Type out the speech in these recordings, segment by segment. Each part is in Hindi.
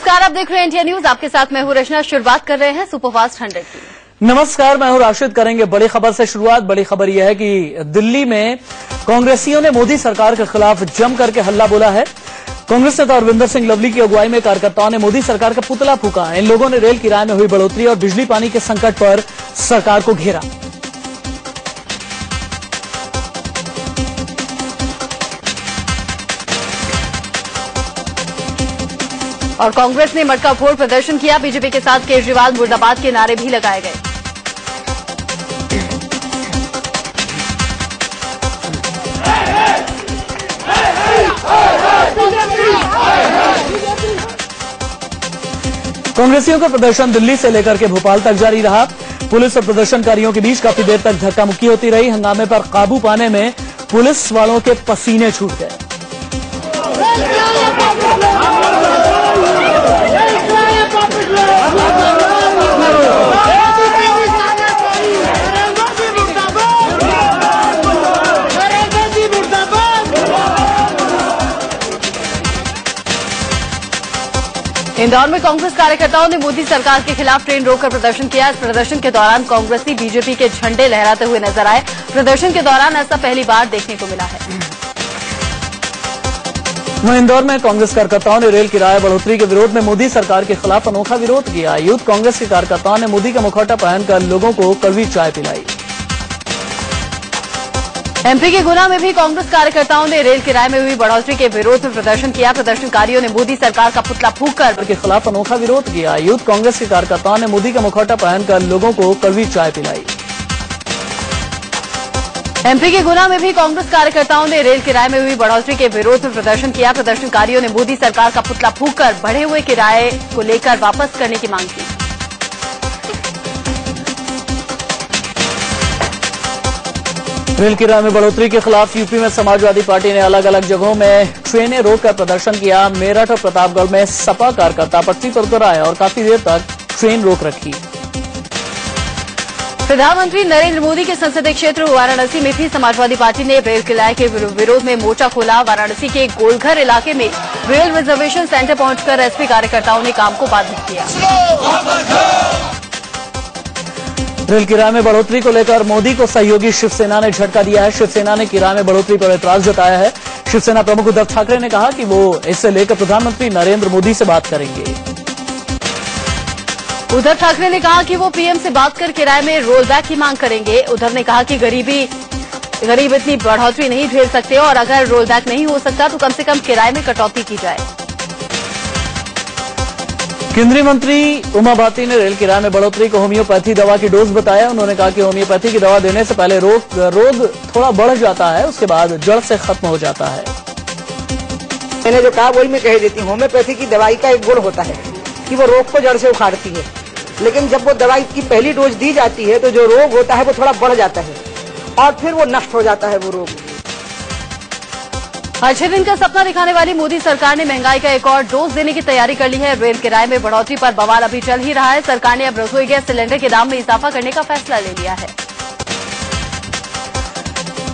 नमस्कार, आप देख रहे हैं इंडिया न्यूज। आपके साथ मैं हूं रचना। शुरुआत कर रहे हैं सुपरफास्ट 100 की। नमस्कार, मैं हूं राशिद। करेंगे बड़ी खबर से शुरुआत। बड़ी खबर यह है कि दिल्ली में कांग्रेसियों ने मोदी सरकार के खिलाफ जम करके हल्ला बोला है। कांग्रेस नेता अरविंदर सिंह लवली की अगुवाई में कार्यकर्ताओं ने मोदी सरकार का पुतला फूका। इन लोगों ने रेल किराए में हुई बढ़ोतरी और बिजली पानी के संकट पर सरकार को घेरा। और कांग्रेस ने मटका फोड़ प्रदर्शन किया। बीजेपी के साथ केजरीवाल मुर्दाबाद के नारे भी लगाए गए। कांग्रेसियों का प्रदर्शन दिल्ली से लेकर के भोपाल तक जारी रहा। पुलिस और प्रदर्शनकारियों के बीच काफी देर तक धक्का मुक्की होती रही। हंगामे पर काबू पाने में पुलिस वालों के पसीने छूट गए। इंदौर में कांग्रेस कार्यकर्ताओं ने मोदी सरकार के खिलाफ ट्रेन रोककर प्रदर्शन किया। इस प्रदर्शन के दौरान कांग्रेसी बीजेपी के झंडे लहराते हुए नजर आए। प्रदर्शन के दौरान ऐसा पहली बार देखने को मिला है। वहीं इंदौर में कांग्रेस कार्यकर्ताओं ने रेल किराया बढ़ोतरी के विरोध में मोदी सरकार के खिलाफ अनोखा विरोध किया। यूथ कांग्रेस के कार्यकर्ताओं ने मोदी का मुखौटा पहनकर लोगों को कड़वी चाय पिलाई। एमपी के गुना में भी कांग्रेस कार्यकर्ताओं ने रेल किराए में हुई बढ़ोतरी के विरोध में प्रदर्शन किया। प्रदर्शनकारियों ने मोदी सरकार का पुतला फूंककर के खिलाफ अनोखा विरोध किया। यूथ कांग्रेस के कार्यकर्ताओं ने मोदी का मुखौटा पहनकर लोगों को कड़वी चाय पिलाई। एमपी के गुना में भी कांग्रेस कार्यकर्ताओं ने रेल किराए में हुई बढ़ोतरी के विरोध में प्रदर्शन किया। प्रदर्शनकारियों ने मोदी सरकार का पुतला फूंककर बढ़े हुए किराए को लेकर वापस करने की मांग की। रेल किराए में बढ़ोतरी के खिलाफ यूपी में समाजवादी पार्टी ने अलग अलग जगहों में ट्रेनें रोककर प्रदर्शन किया। मेरठ और प्रतापगढ़ में सपा कार्यकर्ता पटरी पर उतर आए और काफी देर तक ट्रेन रोक रखी। प्रधानमंत्री नरेंद्र मोदी के संसदीय क्षेत्र वाराणसी में भी समाजवादी पार्टी ने रेल किराए के विरोध में मोर्चा खोला। वाराणसी के गोलघर इलाके में रेल रिजर्वेशन सेंटर पहुंचकर एसपी कार्यकर्ताओं ने काम को बाधित किया। रेल किराए में बढ़ोतरी को लेकर मोदी को सहयोगी शिवसेना ने झटका दिया है। शिवसेना ने किराए में बढ़ोतरी पर एतराज जताया है। शिवसेना प्रमुख उद्धव ठाकरे ने कहा कि वो इसे लेकर प्रधानमंत्री नरेंद्र मोदी से बात करेंगे। उद्धव ठाकरे ने कहा कि वो पीएम से बात कर किराए में रोल बैक की मांग करेंगे। उद्धव ने कहा कि गरीब इतनी बढ़ोतरी नहीं झेल सकते और अगर रोल बैक नहीं हो सकता तो कम से कम किराए में कटौती की जाए। केंद्रीय मंत्री उमा भारती ने रेल किराए में बढ़ोतरी को होम्योपैथी दवा की डोज बताया। उन्होंने कहा कि होम्योपैथी की दवा देने से पहले रोग थोड़ा बढ़ जाता है, उसके बाद जड़ से खत्म हो जाता है। मैंने जो कहा वही मैं कह देती हूँ। होम्योपैथी की दवाई का एक गुण होता है कि वो रोग को जड़ से उखाड़ती है, लेकिन जब वो दवाई की पहली डोज दी जाती है तो जो रोग होता है वो थोड़ा बढ़ जाता है और फिर वो नष्ट हो जाता है वो रोग। हर 6 दिन का सपना दिखाने वाली मोदी सरकार ने महंगाई का एक और डोज देने की तैयारी कर ली है। रेल किराए में बढ़ोतरी पर बवाल अभी चल ही रहा है। सरकार ने अब रसोई गैस सिलेंडर के दाम में इजाफा करने का फैसला ले लिया है।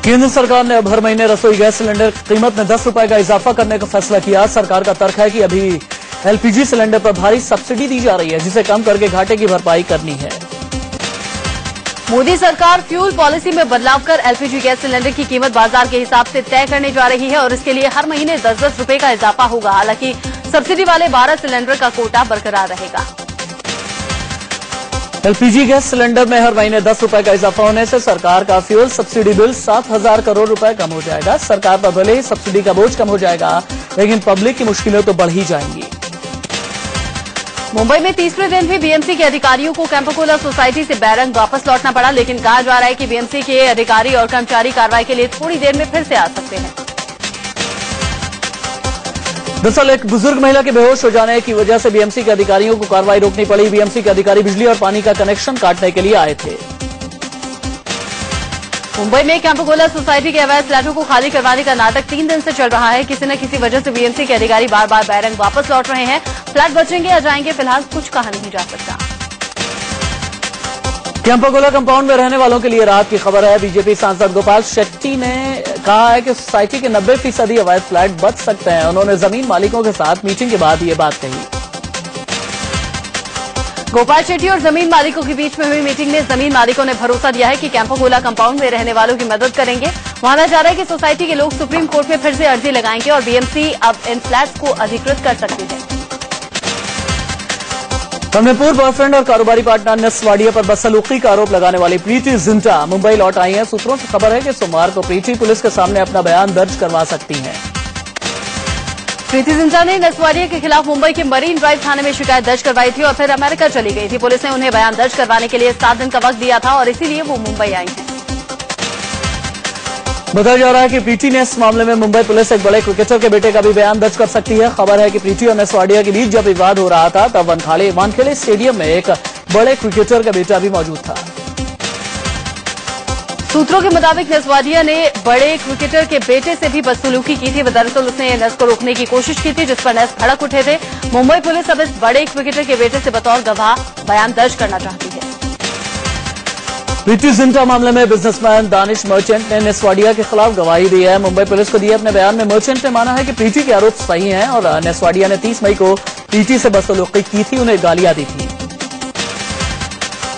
केंद्र सरकार ने अब हर महीने रसोई गैस सिलेंडर की कीमत में 10 रुपए का इजाफा करने का फैसला किया। सरकार का तर्क है कि अभी एलपीजी सिलेंडर पर भारी सब्सिडी दी जा रही है, जिसे कम करके घाटे की भरपाई करनी है। मोदी सरकार फ्यूल पॉलिसी में बदलाव कर एलपीजी गैस सिलेंडर की कीमत बाजार के हिसाब से तय करने जा रही है और इसके लिए हर महीने 10-10 रुपए का इजाफा होगा। हालांकि सब्सिडी वाले 12 सिलेंडर का कोटा बरकरार रहेगा। एलपीजी गैस सिलेंडर में हर महीने 10 रुपए का इजाफा होने से सरकार का फ्यूल सब्सिडी बिल 7,000 करोड़ रुपए कम हो जाएगा। सरकार पर भले ही सब्सिडी का बोझ कम हो जाएगा, लेकिन पब्लिक की मुश्किलें तो बढ़ ही जाएंगी। मुंबई में तीसरे दिन भी बीएमसी के अधिकारियों को कैंपा-कोला सोसाइटी से बैरंग वापस लौटना पड़ा, लेकिन कहा जा रहा है कि बीएमसी के अधिकारी और कर्मचारी कार्रवाई के लिए थोड़ी देर में फिर से आ सकते हैं। दरअसल एक बुजुर्ग महिला के बेहोश हो जाने की वजह से बीएमसी के अधिकारियों को कार्रवाई रोकनी पड़ी। बीएमसी के अधिकारी बिजली और पानी का कनेक्शन काटने के लिए आए थे। मुंबई में कैंपा-कोला सोसाइटी के अवैध फ्लैटों को खाली करवाने का नाटक 3 दिन से चल रहा है। किसी न किसी वजह से बीएमसी के अधिकारी बार बार बैरंग वापस लौट रहे हैं। फ्लैट बचेंगे या जाएंगे, फिलहाल कुछ कहा नहीं जा सकता। कैंपा-कोला कंपाउंड में रहने वालों के लिए राहत की खबर है। बीजेपी सांसद गोपाल शेट्टी ने कहा है कि सोसाइटी के 90% अवैध फ्लैट बच सकते हैं। उन्होंने जमीन मालिकों के साथ मीटिंग के बाद ये बात कही। गोपाल शेट्टी और जमीन मालिकों के बीच में हुई मीटिंग में जमीन मालिकों ने भरोसा दिया है कि कैंपागोला कंपाउंड में रहने वालों की मदद करेंगे। माना जा रहा है कि सोसाइटी के लोग सुप्रीम कोर्ट में फिर से अर्जी लगाएंगे और बीएमसी अब इन फ्लैट्स को अधिकृत कर सकती है। पूर्व बॉयफ्रेंड और कारोबारी पार्टनर नसवाड़िया पर बदसलूकी का आरोप लगाने वाली प्रीति जिंटा मुंबई लौट आई हैं। सूत्रों से खबर है कि सोमवार को प्रीति पुलिस के सामने अपना बयान दर्ज करवा सकती हैं। प्रीति जिंटा ने नसवाड़िया के खिलाफ मुंबई के मरीन ड्राइव थाने में शिकायत दर्ज करवाई थी और फिर अमेरिका चली गई थी। पुलिस ने उन्हें बयान दर्ज करवाने के लिए 7 दिन का वक्त दिया था और इसीलिए वो मुंबई आई हैं। बताया जा रहा है कि प्रीति ने इस मामले में मुंबई पुलिस एक बड़े क्रिकेटर के बेटे का भी बयान दर्ज कर सकती है। खबर है कि प्रीति और नसवाड़िया के बीच जब विवाद हो रहा था तब वानखेड़े स्टेडियम में एक बड़े क्रिकेटर का बेटा भी मौजूद था। सूत्रों के मुताबिक नसवाड़िया ने बड़े क्रिकेटर के बेटे से भी बदसलूकी की थी। दरअसल उसने नस को रोकने की कोशिश की थी, जिस पर नस भड़क उठे थे। मुंबई पुलिस अब इस बड़े क्रिकेटर के बेटे से बतौर गवाह बयान दर्ज करना चाहती है। प्रीति जिंटा मामले में बिजनेसमैन दानिश मर्चेंट ने नसवाड़िया के खिलाफ गवाही दी है। मुंबई पुलिस को दिए अपने बयान में मर्चेंट ने माना है कि प्रीति के आरोप सही हैं और नसवाड़िया ने 30 मई को प्रीति से बदसलूकी की थी, उन्हें गालियां दी थी।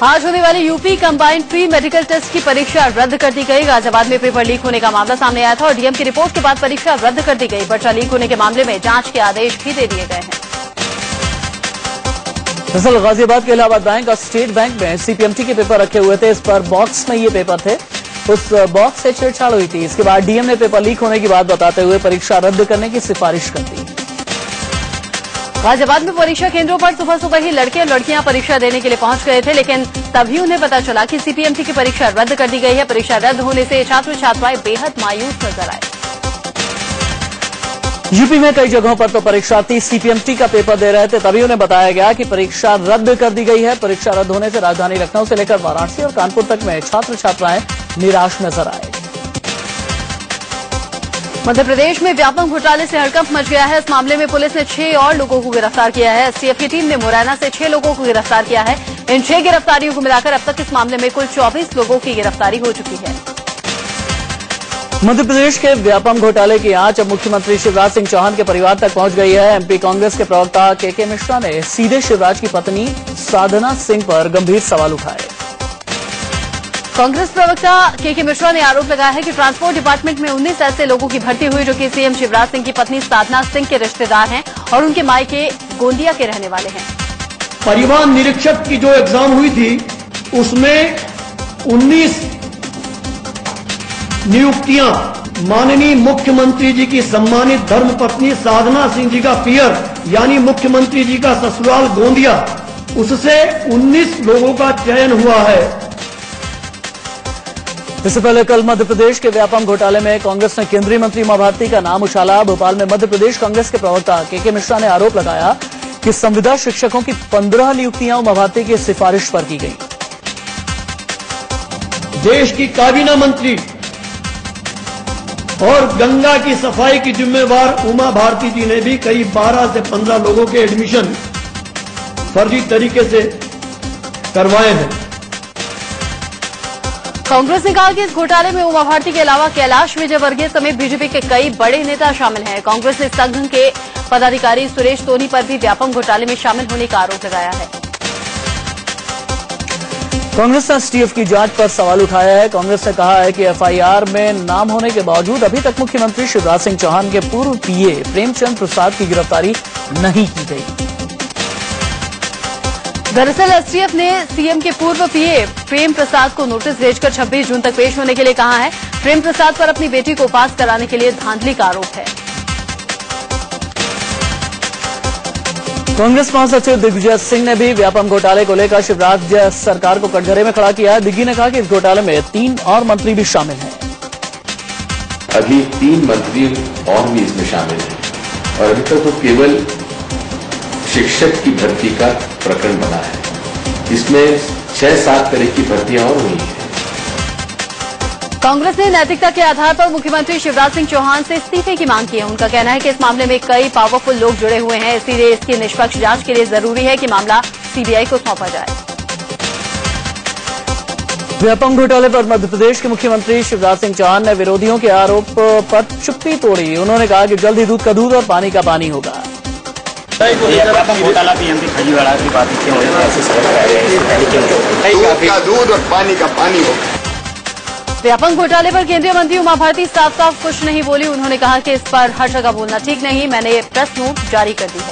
आज होने वाली UP combined pre medical test की परीक्षा रद्द कर दी गई। गाजियाबाद में पेपर लीक होने का मामला सामने आया था और डीएम की रिपोर्ट के बाद परीक्षा रद्द कर दी गई। पर्चा लीक होने के मामले में जांच के आदेश भी दे दिए गए हैं। दरअसल गाजियाबाद के इलाहाबाद बैंक और स्टेट बैंक में सीपीएमटी के पेपर रखे हुए थे। इस पर बॉक्स में ये पेपर थे, उस बॉक्स से छेड़छाड़ हुई थी। इसके बाद डीएम ने पेपर लीक होने की बात बताते हुए परीक्षा रद्द करने की सिफारिश कर दी। गाजियाबाद में परीक्षा केंद्रों पर सुबह ही लड़के और लड़कियां परीक्षा देने के लिए पहुंच गए थे, लेकिन तभी उन्हें पता चला कि सीपीएमटी की परीक्षा रद्द कर दी गई है। परीक्षा रद्द होने से छात्र छात्राएं बेहद मायूस नजर आए। यूपी में कई जगहों पर तो परीक्षार्थी सीपीएमटी का पेपर दे रहे थे, तभी उन्हें बताया गया कि परीक्षा रद्द कर दी गई है। परीक्षा रद्द होने से राजधानी लखनऊ से लेकर वाराणसी और कानपुर तक में छात्र छात्राएं निराश नजर आए। मध्य प्रदेश में व्यापक घोटाले से हड़कंप मच गया है। इस मामले में पुलिस ने 6 और लोगों को गिरफ्तार किया है। एसटीएफ की टीम ने मुरैना से 6 लोगों को गिरफ्तार किया है। इन 6 गिरफ्तारियों को मिलाकर अब तक इस मामले में कुल 24 लोगों की गिरफ्तारी हो चुकी है। मध्य प्रदेश के व्यापम घोटाले की आंच अब मुख्यमंत्री शिवराज सिंह चौहान के परिवार तक पहुंच गई है। एमपी कांग्रेस के प्रवक्ता के मिश्रा ने सीधे शिवराज की पत्नी साधना सिंह पर गंभीर सवाल उठाए। कांग्रेस प्रवक्ता के मिश्रा ने आरोप लगाया है कि ट्रांसपोर्ट डिपार्टमेंट में 19 ऐसे लोगों की भर्ती हुई जो कि सीएम शिवराज सिंह की पत्नी साधना सिंह के रिश्तेदार हैं और उनके मायके गोंदिया के रहने वाले हैं। परिवहन निरीक्षक की जो एग्जाम हुई थी उसमें 19 नियुक्तियां माननीय मुख्यमंत्री जी की सम्मानित धर्मपत्नी साधना सिंह जी का पियर यानी मुख्यमंत्री जी का ससुराल गोंदिया, उससे 19 लोगों का चयन हुआ है। इससे पहले कल मध्य प्रदेश के व्यापम घोटाले में कांग्रेस ने केंद्रीय मंत्री उमा भारती का नाम उछाला। भोपाल में मध्य प्रदेश कांग्रेस के प्रवक्ता के मिश्रा ने आरोप लगाया कि संविदा शिक्षकों की 15 नियुक्तियां उमा भारती की सिफारिश पर की गई। देश की काबीना मंत्री और गंगा की सफाई की जिम्मेवार उमा भारती जी ने भी कई 12 से 15 लोगों के एडमिशन फर्जी तरीके से करवाए हैं। कांग्रेस ने कहा कि इस घोटाले में उमा भारती के अलावा कैलाश विजयवर्गीय समेत बीजेपी के कई बड़े नेता शामिल हैं। कांग्रेस ने संघ के पदाधिकारी सुरेश सोनी पर भी व्यापम घोटाले में शामिल होने का आरोप लगाया है। कांग्रेस ने एसटीएफ की जांच पर सवाल उठाया है। कांग्रेस ने कहा है कि एफआईआर में नाम होने के बावजूद अभी तक मुख्यमंत्री शिवराज सिंह चौहान के पूर्व पीए प्रेमचंद प्रसाद की गिरफ्तारी नहीं की गई। दरअसल एसटीएफ ने सीएम के पूर्व पीए प्रेम प्रसाद को नोटिस भेजकर 26 जून तक पेश होने के लिए कहा है। प्रेम प्रसाद पर अपनी बेटी को पास कराने के लिए धांधली का आरोप है। कांग्रेस महासचिव दिग्विजय सिंह ने भी व्यापम घोटाले को लेकर शिवराज सरकार को कटघरे में खड़ा किया है। दिग्गी ने कहा कि इस घोटाले में 3 और मंत्री भी शामिल हैं। अभी 3 मंत्री और भी इसमें शामिल हैं और अभी तक तो केवल शिक्षक की भर्ती का प्रकरण बना है। इसमें 6-7 तरह की भर्तियां और हुई हैं। कांग्रेस ने नैतिकता के आधार पर मुख्यमंत्री शिवराज सिंह चौहान से इस्तीफे की मांग की है। उनका कहना है कि इस मामले में कई पावरफुल लोग जुड़े हुए हैं, इसलिए इसकी निष्पक्ष जांच के लिए जरूरी है कि मामला सीबीआई को सौंपा जाए। व्यापम घोटाले पर मध्य प्रदेश के मुख्यमंत्री शिवराज सिंह चौहान ने विरोधियों के आरोप पर चुप्पी तोड़ी। उन्होंने कहा कि जल्द ही दूध का दूध और पानी का पानी होगा। घोटाला पीएमपी फर्जीवाड़ा की बात क्यों हो रही है? दूध का दूध और पानी का पानी हो। व्यापम घोटाले पर केंद्रीय मंत्री उमा भारती साफ साफ कुछ नहीं बोली। उन्होंने कहा कि इस पर हर जगह बोलना ठीक नहीं। मैंने प्रेस नोट जारी कर दी है।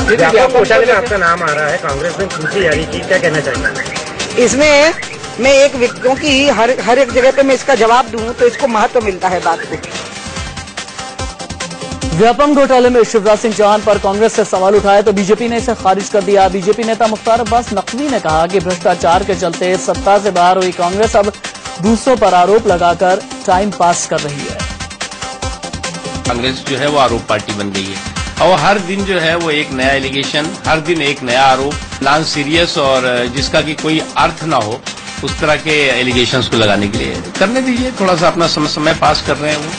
व्यापम घोटाले में आपका नाम आ रहा है, कांग्रेस ने सूची जारी की, क्या कहना चाहिए? इसमें मैं एक व्यक्तियों की हर एक जगह पे मैं इसका जवाब दूं तो इसको महत्व मिलता है बात को। व्यापम घोटाले में शिवराज सिंह चौहान पर कांग्रेस से सवाल उठाए तो बीजेपी ने इसे खारिज कर दिया। बीजेपी नेता मुख्तार अब्बास नकवी ने कहा कि भ्रष्टाचार के चलते सत्ता से बाहर हुई कांग्रेस अब दूसरों पर आरोप लगाकर टाइम पास कर रही है। कांग्रेस जो है वो आरोप पार्टी बन गई है और हर दिन जो है वो एक नया एलिगेशन, हर दिन एक नया आरोप, नॉन सीरियस और जिसका कि कोई अर्थ ना हो उस तरह के एलिगेशंस को लगाने के लिए करने दीजिए। थोड़ा सा अपना समय पास कर रहे हैं वो।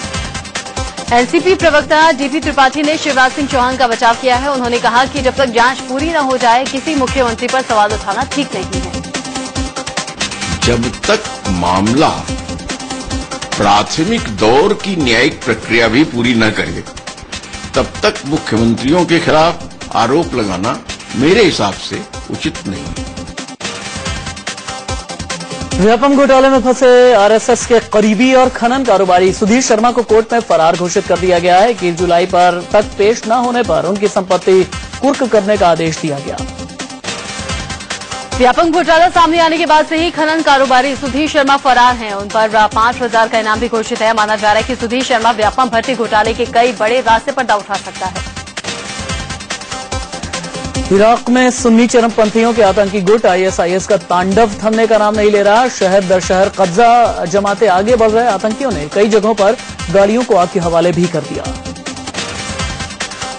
एनसीपी प्रवक्ता डीपी त्रिपाठी ने शिवराज सिंह चौहान का बचाव किया है। उन्होंने कहा कि जब तक जांच पूरी न हो जाए किसी मुख्यमंत्री पर सवाल उठाना ठीक नहीं है। जब तक मामला प्राथमिक दौर की न्यायिक प्रक्रिया भी पूरी न करे तब तक मुख्यमंत्रियों के खिलाफ आरोप लगाना मेरे हिसाब से उचित नहीं है। व्यापम घोटाले में फंसे आरएसएस के करीबी और खनन कारोबारी सुधीर शर्मा को कोर्ट में फरार घोषित कर दिया गया है। 21 जुलाई पर तक पेश न होने पर उनकी संपत्ति कुर्क करने का आदेश दिया गया। व्यापम घोटाला सामने आने के बाद से ही खनन कारोबारी सुधीर शर्मा फरार हैं। उन पर 5,000 का इनाम भी घोषित है। माना जा रहा है कि सुधीर शर्मा व्यापम भर्ती घोटाले के कई बड़े रास्ते पर दांव उठा सकता है। इराक में सुन्नी चरमपंथियों के आतंकी गुट आईएसआईएस का तांडव थमने का नाम नहीं ले रहा। शहर दर शहर कब्जा जमाते आगे बढ़ रहे आतंकियों ने कई जगहों पर गाड़ियों को आग के हवाले भी कर दिया।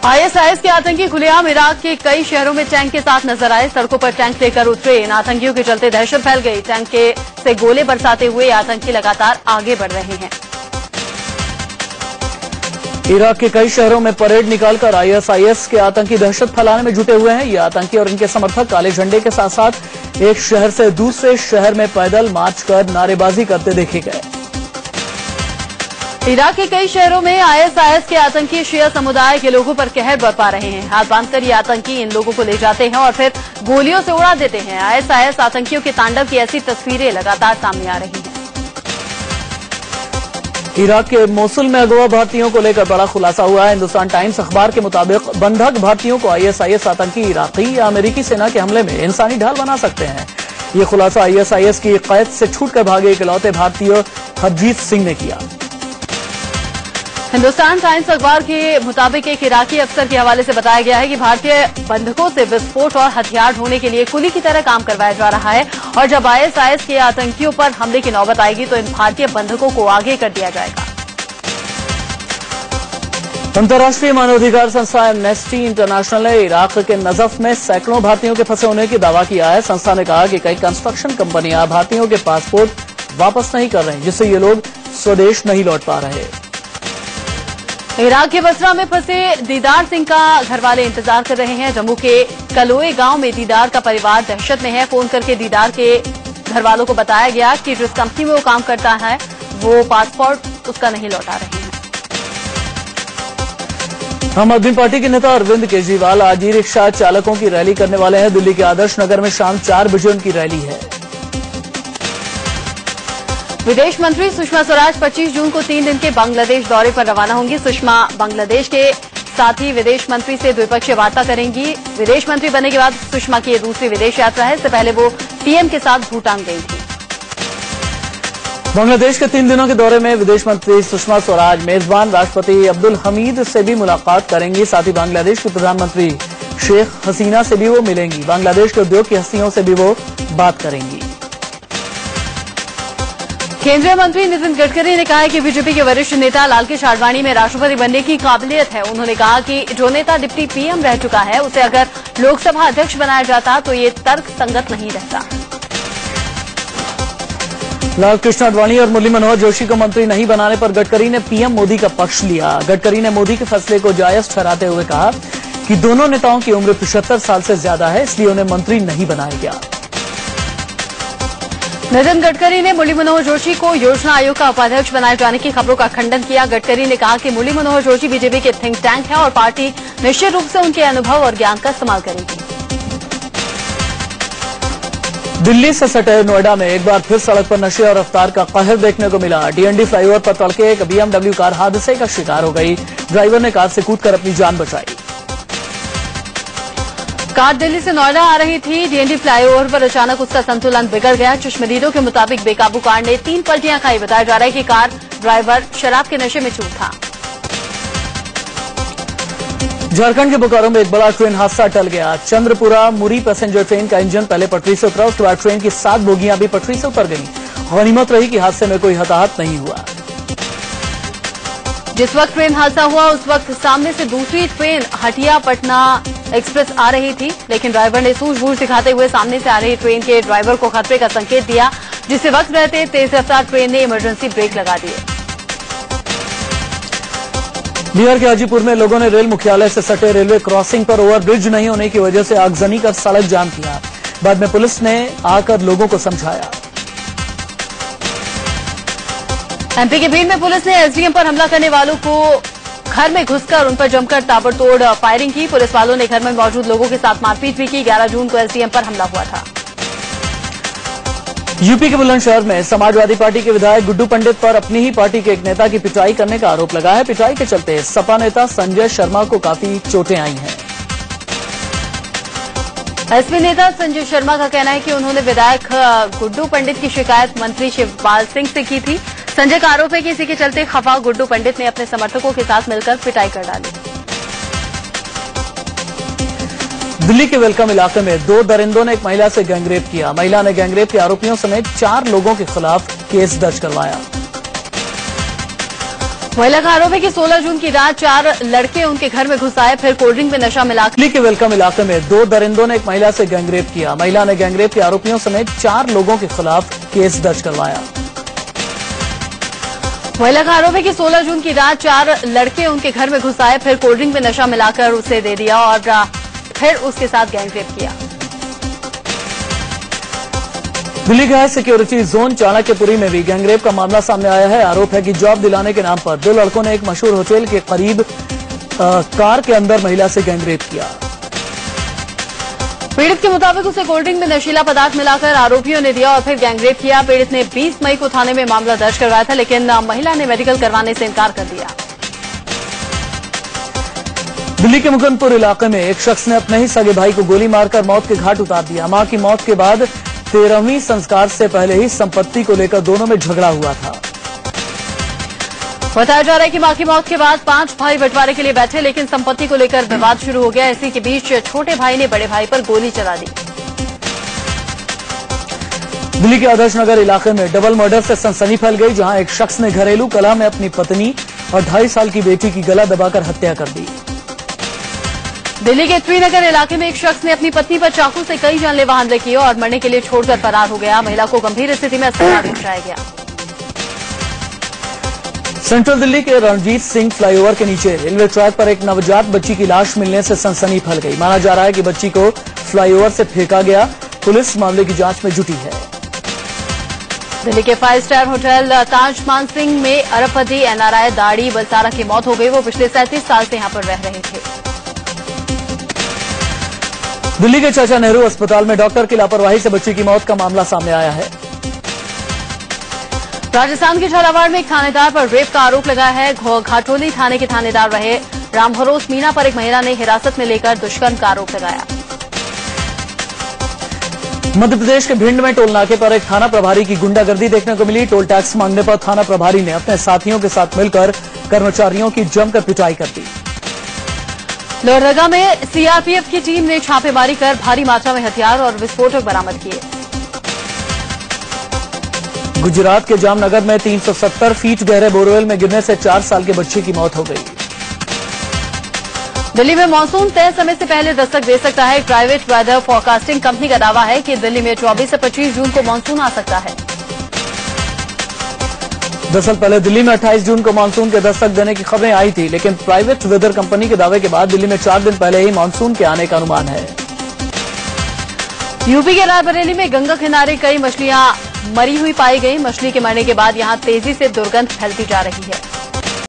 आईएसआईएस के आतंकी खुलेआम इराक के कई शहरों में टैंक के साथ नजर आए। सड़कों पर टैंक लेकर उतरे। इन आतंकियों के चलते दहशत फैल गई। टैंक से गोले बरसाते हुए आतंकी लगातार आगे बढ़ रहे हैं। इराक के कई शहरों में परेड निकालकर आईएसआईएस के आतंकी दहशत फैलाने में जुटे हुए हैं। ये आतंकी और इनके समर्थक काले झंडे के साथ साथ एक शहर से दूसरे शहर में पैदल मार्च कर नारेबाजी करते देखे गए। इराक के कई शहरों में आईएसआईएस के आतंकी शिया समुदाय के लोगों पर कहर बरपा रहे हैं। हाथ बांधकर ये आतंकी इन लोगों को ले जाते हैं और फिर गोलियों से उड़ा देते हैं। आईएसआईएस आतंकियों के तांडव की ऐसी तस्वीरें लगातार सामने आ रही हैं। इराक के मोसुल में अगवा भारतीयों को लेकर बड़ा खुलासा हुआ है। हिंदुस्तान टाइम्स अखबार के मुताबिक बंधक भारतीयों को आईएसआईएस आतंकी इराकी या अमेरिकी सेना के हमले में इंसानी ढाल बना सकते हैं। ये खुलासा आईएसआईएस की कैद से छूटकर भागे इकलौते भारतीय हरजीत सिंह ने किया। हिंदुस्तान टाइम्स अखबार के मुताबिक एक इराकी अफसर के हवाले से बताया गया है कि भारतीय बंधकों से विस्फोट और हथियार ढोने के लिए कुली की तरह काम करवाया जा रहा है और जब आईएसआईएस के आतंकियों पर हमले की नौबत आएगी तो इन भारतीय बंधकों को आगे कर दिया जाएगा। अंतर्राष्ट्रीय मानवाधिकार संस्था एमनेस्टी इंटरनेशनल ने इराक के नजफ में सैकड़ों भारतीयों के फंसे होने की दावा किया है। संस्था ने कहा कि कई कंस्ट्रक्शन कंपनियां भारतीयों के पासपोर्ट वापस नहीं कर रही, जिससे ये लोग स्वदेश नहीं लौट पा रहे। इराक के बसरा में फंसे दीदार सिंह का घरवाले इंतजार कर रहे हैं। जम्मू के कलोए गांव में दीदार का परिवार दहशत में है। फोन करके दीदार के घरवालों को बताया गया कि जिस कंपनी में वो काम करता है वो पासपोर्ट उसका नहीं लौटा रहे हैं। आम आदमी पार्टी के नेता अरविंद केजरीवाल आज ई रिक्शा चालकों की रैली करने वाले हैं। दिल्ली के आदर्श नगर में शाम 4 बजे उनकी रैली है। विदेश मंत्री सुषमा स्वराज 25 जून को 3 दिन के बांग्लादेश दौरे पर रवाना होंगी। सुषमा बांग्लादेश के साथ ही विदेश मंत्री से द्विपक्षीय वार्ता करेंगी। विदेश मंत्री बनने के बाद सुषमा की ये दूसरी विदेश यात्रा है। इससे पहले वो पीएम के साथ भूटान गई थी। बांग्लादेश के 3 दिनों के दौरे में विदेश मंत्री सुषमा स्वराज मेजबान राष्ट्रपति अब्दुल हमीद से भी मुलाकात करेंगी। साथ ही बांग्लादेश की प्रधानमंत्री शेख हसीना से भी वो मिलेंगी। बांग्लादेश के उद्योग की हस्तियों से भी वो बात करेंगी। केंद्रीय मंत्री नितिन गडकरी ने कहा है कि बीजेपी के वरिष्ठ नेता लालकृष्ण आडवाणी में राष्ट्रपति बनने की काबिलियत है। उन्होंने कहा कि जो नेता डिप्टी पीएम रह चुका है उसे अगर लोकसभा अध्यक्ष बनाया जाता तो ये तर्क संगत नहीं रहता। लालकृष्ण आडवाणी और मुरली मनोहर जोशी को मंत्री नहीं बनाने पर गडकरी ने पीएम मोदी का पक्ष लिया। गडकरी ने मोदी के फैसले को जायज ठहराते हुए कहा कि दोनों नेताओं की उम्र 75 साल से ज्यादा है, इसलिए उन्हें मंत्री नहीं बनाया गया। नितिन गडकरी ने मुरली मनोहर जोशी को योजना आयोग का उपाध्यक्ष बनाए जाने की खबरों का खंडन किया। गडकरी ने कहा कि मुरली मनोहर जोशी बीजेपी के थिंक टैंक है और पार्टी निश्चित रूप से उनके अनुभव और ज्ञान का इस्तेमाल करेगी। दिल्ली से सटे नोएडा में एक बार फिर सड़क पर नशे और रफ्तार का कहर देखने को मिला। डीएनडी फ्लाईओवर पर तड़के एक बीएमडब्ल्यू कार हादसे का शिकार हो गई। ड्राइवर ने कार से कूदकर अपनी जान बचाई। कार दिल्ली से नोएडा आ रही थी। डीएनडी फ्लाईओवर पर अचानक उसका संतुलन बिगड़ गया। चश्मदीदों के मुताबिक बेकाबू कार ने 3 पलटियां खाई। बताया जा रहा है कि कार ड्राइवर शराब के नशे में चूर था। झारखंड के बोकारो में एक बड़ा ट्रेन हादसा टल गया। चंद्रपुरा मुरी पैसेंजर ट्रेन का इंजन पहले पटरी से उतरा, उसके बाद ट्रेन की 7 बोगियां भी पटरी से उतर गईं। गनीमत रही कि हादसे में कोई हताहत नहीं हुआ। जिस वक्त ट्रेन हादसा हुआ उस वक्त सामने से दूसरी ट्रेन हटिया पटना एक्सप्रेस आ रही थी, लेकिन ड्राइवर ने सूझबूझ दिखाते हुए सामने से आ रही ट्रेन के ड्राइवर को खतरे का संकेत दिया, जिससे वक्त रहते तेज रफ्तार ट्रेन ने इमरजेंसी ब्रेक लगा दिए। बिहार के हाजीपुर में लोगों ने रेल मुख्यालय से सटे रेलवे क्रॉसिंग पर ओवरब्रिज नहीं होने की वजह से आगजनी कर सड़क जाम किया। बाद में पुलिस ने आकर लोगों को समझाया। एमपी के भीड़ में पुलिस ने एसडीएम पर हमला करने वालों को घर में घुसकर उन पर जमकर ताबड़तोड़ फायरिंग की। पुलिस वालों ने घर में मौजूद लोगों के साथ मारपीट भी की। 11 जून को एसडीएम पर हमला हुआ था। यूपी के बुलंदशहर में समाजवादी पार्टी के विधायक गुड्डू पंडित पर अपनी ही पार्टी के एक नेता की पिटाई करने का आरोप लगा है। पिटाई के चलते सपा नेता संजय शर्मा को काफी चोटें आई हैं। एसपी नेता संजय शर्मा का कहना है कि उन्होंने विधायक गुड्डू पंडित की शिकायत मंत्री शिवपाल सिंह से की थी। संजय का आरोप है कि इसी के चलते खफा गुड्डू पंडित ने अपने समर्थकों के साथ मिलकर पिटाई कर डाली। दिल्ली के वेलकम इलाके में 2 दरिंदों ने एक महिला से गैंगरेप किया। महिला ने गैंगरेप के आरोपियों समेत 4 लोगों के खिलाफ केस दर्ज करवाया। महिला का आरोप है कि 16 जून की रात 4 लड़के उनके घर में घुस आए, फिर कोल्ड ड्रिंक में नशा मिलाकर। दिल्ली के वेलकम इलाके में 2 दरिंदों ने एक महिला से गैंगरेप किया। महिला ने गैंगरेप के आरोपियों समेत 4 लोगों के खिलाफ केस दर्ज करवाया। महिला का आरोप है कि 16 जून की रात 4 लड़के उनके घर में घुस आए, फिर कोल्ड ड्रिंक में नशा मिलाकर उसे दे दिया और फिर उसके साथ गैंगरेप किया। दिल्ली के हाई सिक्योरिटी जोन चाणक्यपुरी में भी गैंगरेप का मामला सामने आया है। आरोप है कि जॉब दिलाने के नाम पर 2 लड़कों ने एक मशहूर होटल के करीब कार के अंदर महिला से गैंगरेप किया। पीड़ित के मुताबिक उसे कोल्ड ड्रिंक में नशीला पदार्थ मिलाकर आरोपियों ने दिया और फिर गैंगरेप किया। पीड़ित ने 20 मई को थाने में मामला दर्ज करवाया था, लेकिन महिला ने मेडिकल करवाने से इनकार कर दिया। दिल्ली के मुकुंदपुर इलाके में एक शख्स ने अपने ही सगे भाई को गोली मारकर मौत के घाट उतार दिया। मां की मौत के बाद 13वीं संस्कार से पहले ही संपत्ति को लेकर दोनों में झगड़ा हुआ था। बताया जा रहा है कि मां की मौत के बाद 5 भाई बंटवारे के लिए बैठे, लेकिन संपत्ति को लेकर विवाद शुरू हो गया। इसी के बीच छोटे भाई ने बड़े भाई पर गोली चला दी। दिल्ली के आदर्श नगर इलाके में डबल मर्डर से सनसनी फैल गई, जहां एक शख्स ने घरेलू कलह में अपनी पत्नी और 2.5 साल की बेटी की गला दबाकर हत्या कर दी। दिल्ली के त्रिनगर इलाके में एक शख्स ने अपनी पत्नी पर चाकू से कई जानलेवा हमले किए और मरने के लिए छोड़कर फरार हो गया। महिला को गंभीर स्थिति में अस्पताल पहुंचाया गया। सेंट्रल दिल्ली के रणजीत सिंह फ्लाईओवर के नीचे रेलवे ट्रैक पर एक नवजात बच्ची की लाश मिलने से सनसनी फैल गई। माना जा रहा है कि बच्ची को फ्लाईओवर से फेंका गया। पुलिस मामले की जांच में जुटी है। दिल्ली के 5 स्टार होटल ताज मानसिंह में अरबपति एनआरआई दाढ़ी बलसारा की मौत हो गई। वो पिछले 37 साल से यहां पर रह रहे थे। दिल्ली के चाचा नेहरू अस्पताल में डॉक्टर की लापरवाही से बच्ची की मौत का मामला सामने आया है। राजस्थान के झालावाड़ में एक थानेदार पर रेप का आरोप लगा है। घाटोली थाने के थानेदार रहे रामभरोस मीना पर एक महिला ने हिरासत में लेकर दुष्कर्म का आरोप लगाया। मध्य प्रदेश के भिंड में टोल नाके पर एक थाना प्रभारी की गुंडागर्दी देखने को मिली। टोल टैक्स मांगने पर थाना प्रभारी ने अपने साथियों के साथ मिलकर कर्मचारियों की जमकर पिटाई कर दी। लोहरदगा में सीआरपीएफ की टीम ने छापेमारी कर भारी मात्रा में हथियार और विस्फोटक बरामद किए। गुजरात के जामनगर में 370 फीट गहरे बोरवेल में गिरने से 4 साल के बच्चे की मौत हो गई। दिल्ली में मानसून तय समय से पहले दस्तक दे सकता है। प्राइवेट वेदर फोरकास्टिंग कंपनी का दावा है कि दिल्ली में 24 से 25 जून को मानसून आ सकता है। दरअसल पहले दिल्ली में 28 जून को मानसून के दस्तक देने की खबरें आई थी, लेकिन प्राइवेट वेदर कंपनी के दावे के बाद दिल्ली में 4 दिन पहले ही मानसून के आने का अनुमान है। यूपी के रायबरेली में गंगा किनारे कई मछलियां मरी हुई पाई गई। मछली के मरने के बाद यहां तेजी से दुर्गंध फैलती जा रही है।